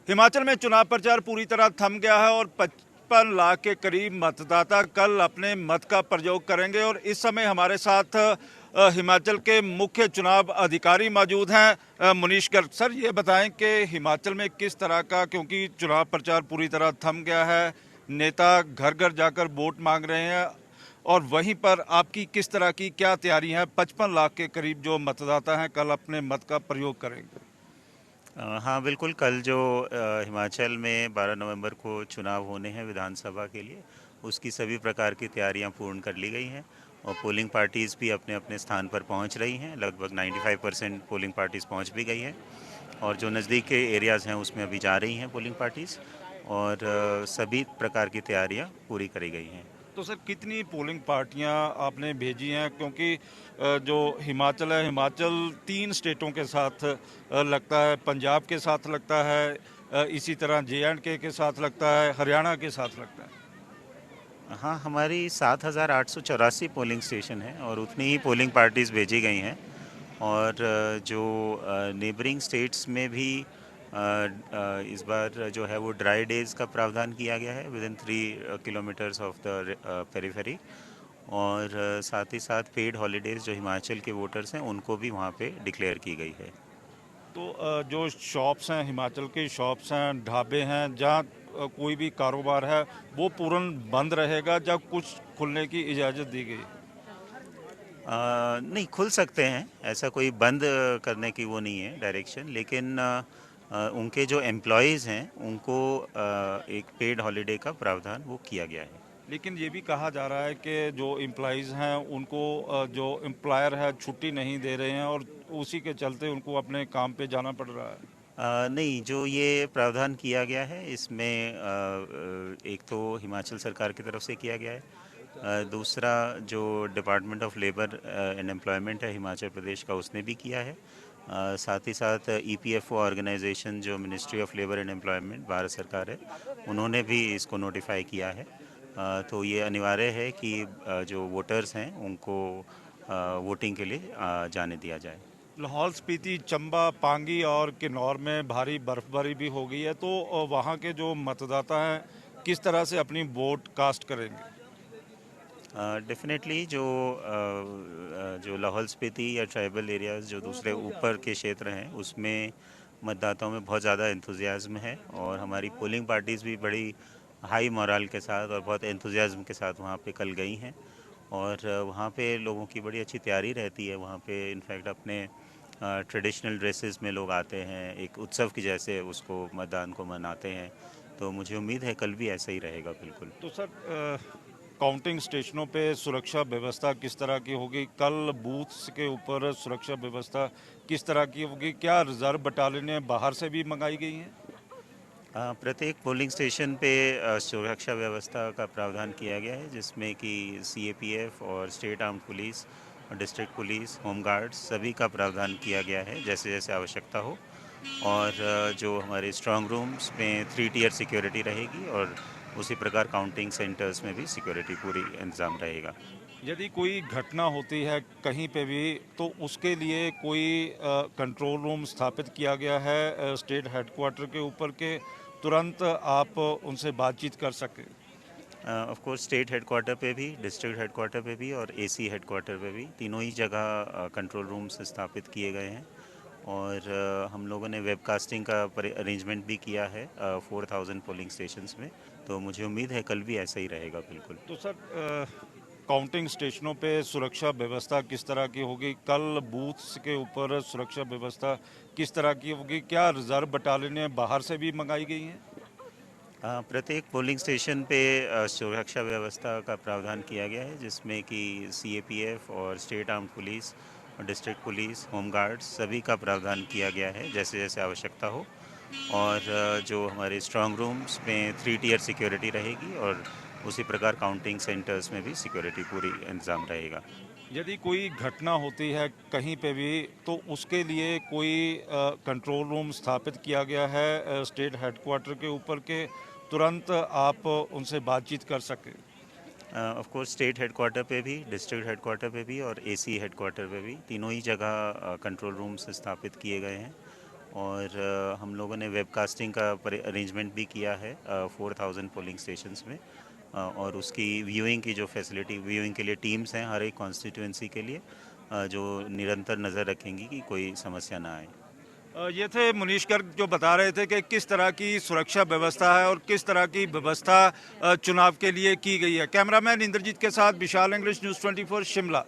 हिमाचल में चुनाव प्रचार पूरी तरह थम गया है और 55 लाख के करीब मतदाता कल अपने मत का प्रयोग करेंगे। और इस समय हमारे साथ हिमाचल के मुख्य चुनाव अधिकारी मौजूद हैं, मुनीश गर्ग। सर, ये बताएं कि हिमाचल में किस तरह का, क्योंकि चुनाव प्रचार पूरी तरह थम गया है, नेता घर घर जाकर वोट मांग रहे हैं, और वहीं पर आपकी किस तरह की क्या तैयारी है? 55 लाख के करीब जो मतदाता हैं कल अपने मत का प्रयोग करेंगे। हाँ बिल्कुल, कल जो हिमाचल में 12 नवंबर को चुनाव होने हैं विधानसभा के लिए, उसकी सभी प्रकार की तैयारियां पूर्ण कर ली गई हैं और पोलिंग पार्टीज़ भी अपने अपने स्थान पर पहुंच रही हैं। लगभग 95% पोलिंग पार्टीज़ पहुंच भी गई हैं और जो नज़दीक के एरियाज़ हैं उसमें अभी जा रही हैं पोलिंग पार्टीज़, और सभी प्रकार की तैयारियां पूरी करी गई हैं। तो सर, कितनी पोलिंग पार्टियां आपने भेजी हैं? क्योंकि जो हिमाचल है, हिमाचल 3 स्टेटों के साथ लगता है, पंजाब के साथ लगता है, इसी तरह जे.एंड.के साथ लगता है, हरियाणा के साथ लगता है। हाँ, हमारी 7,884 पोलिंग स्टेशन हैं और उतनी ही पोलिंग पार्टीज़ भेजी गई हैं। और जो नेबरिंग स्टेट्स में भी इस बार जो है वो ड्राई डेज़ का प्रावधान किया गया है with in 3 kilometres of the periphery, और साथ ही साथ पेड हॉलीडेज़ जो हिमाचल के वोटर्स हैं उनको भी वहाँ पे डिक्लेयर की गई है। तो जो शॉप्स हैं, हिमाचल की शॉप्स हैं, ढाबे हैं, जहाँ कोई भी कारोबार है, वो पूर्ण बंद रहेगा, जब कुछ खुलने की इजाज़त दी गई? नहीं, खुल सकते हैं, ऐसा कोई बंद करने की वो नहीं है डायरेक्शन, लेकिन उनके जो एम्प्लॉयज़ हैं उनको एक पेड हॉलीडे का प्रावधान वो किया गया है। लेकिन ये भी कहा जा रहा है कि जो एम्प्लॉयज़ हैं उनको जो एम्प्लॉयर है छुट्टी नहीं दे रहे हैं, और उसी के चलते उनको अपने काम पे जाना पड़ रहा है। नहीं, जो ये प्रावधान किया गया है इसमें एक तो हिमाचल सरकार की तरफ से किया गया है, दूसरा जो department of labour and employment है हिमाचल प्रदेश का उसने भी किया है, साथ ही साथ ईपीएफओ ऑर्गेनाइजेशन जो ministry of labour and employment Bharat सरकार है उन्होंने भी इसको नोटिफाई किया है। तो ये अनिवार्य है कि जो वोटर्स हैं उनको वोटिंग के लिए जाने दिया जाए। लाहौल स्पीति, चंबा, पांगी और किन्नौर में भारी बर्फबारी भी हो गई है, तो वहाँ के जो मतदाता हैं किस तरह से अपनी वोट कास्ट करेंगे? डेफिनेटली जो लाहौल स्पीति या ट्राइबल एरियाज़ जो दूसरे ऊपर के क्षेत्र हैं उसमें मतदाताओं में बहुत ज़्यादा एंथुजियाज़्म है और हमारी पोलिंग पार्टीज़ भी बड़ी हाई मोरल के साथ और बहुत एंथुजियाज़्म के साथ वहाँ पे कल गई हैं। और वहाँ पे लोगों की बड़ी अच्छी तैयारी रहती है। वहाँ पे इनफैक्ट अपने ट्रेडिशनल ड्रेसेस में लोग आते हैं, एक उत्सव की जैसे उसको मतदान को मनाते हैं। तो मुझे उम्मीद है कल भी ऐसा ही रहेगा बिल्कुल। तो सर, काउंटिंग स्टेशनों पे सुरक्षा व्यवस्था किस तरह की होगी? कल बूथ्स के ऊपर सुरक्षा व्यवस्था किस तरह की होगी? क्या रिजर्व बटालियनें बाहर से भी मंगाई गई हैं? प्रत्येक पोलिंग स्टेशन पे सुरक्षा व्यवस्था का प्रावधान किया गया है जिसमें कि सीएपीएफ और स्टेट आर्म्ड पुलिस और डिस्ट्रिक्ट पुलिस, होम गार्ड्स सभी का प्रावधान किया गया है जैसे जैसे आवश्यकता हो। और जो हमारे स्ट्रांग रूम्स में 3 टियर सिक्योरिटी रहेगी और उसी प्रकार काउंटिंग सेंटर्स में भी सिक्योरिटी पूरी इंतज़ाम रहेगा। यदि कोई घटना होती है कहीं पे भी, तो उसके लिए कोई कंट्रोल रूम स्थापित किया गया है स्टेट हेडक्वार्टर के ऊपर, के तुरंत आप उनसे बातचीत कर सकें? ऑफ कोर्स स्टेट हेडक्वार्टर पे भी, डिस्ट्रिक्ट हेडक्वार्टर पे भी और एसी हेडक्वार्टर पे भी, तीनों ही जगह कंट्रोल रूम्स स्थापित किए गए हैं। और हम लोगों ने वेबकास्टिंग का अरेंजमेंट भी किया है 4,000 पोलिंग स्टेशंस में। तो मुझे उम्मीद है कल भी ऐसा ही रहेगा बिल्कुल। तो सर, काउंटिंग स्टेशनों पे सुरक्षा व्यवस्था किस तरह की होगी? कल बूथ्स के ऊपर सुरक्षा व्यवस्था किस तरह की होगी? क्या रिजर्व बटालियनें बाहर से भी मंगाई गई हैं? प्रत्येक पोलिंग स्टेशन पे सुरक्षा व्यवस्था का प्रावधान किया गया है जिसमें कि सीएपीएफ और स्टेट आर्म्ड पुलिस और डिस्ट्रिक्ट पुलिस, होम गार्ड्स सभी का प्रावधान किया गया है जैसे जैसे आवश्यकता हो। और जो हमारे स्ट्रांग रूम्स में 3 टियर सिक्योरिटी रहेगी और उसी प्रकार काउंटिंग सेंटर्स में भी सिक्योरिटी पूरी इंतज़ाम रहेगा। यदि कोई घटना होती है कहीं पे भी, तो उसके लिए कोई कंट्रोल रूम स्थापित किया गया है स्टेट हेडक्वार्टर के ऊपर, के तुरंत आप उनसे बातचीत कर सकें? ऑफ कोर्स स्टेट हेडक्वार्टर पे भी, डिस्ट्रिक्ट हेडक्वार्टर पे भी और एसी हेडक्वार्टर पे भी, तीनों ही जगह कंट्रोल रूम्स स्थापित किए गए हैं। और हम लोगों ने वेबकास्टिंग का अरेंजमेंट भी किया है 4000 पोलिंग स्टेशंस में, और उसकी व्यूइंग की जो फैसिलिटी, व्यूइंग के लिए टीम्स हैं हर एक कॉन्स्टिट्यूंसी के लिए, जो निरंतर नज़र रखेंगी कि कोई समस्या ना आए। ये थे मुनीश गर्ग जो बता रहे थे कि किस तरह की सुरक्षा व्यवस्था है और किस तरह की व्यवस्था चुनाव के लिए की गई है। कैमरामैन इंद्रजीत के साथ विशाल इंग्लिश, न्यूज़ 24 शिमला।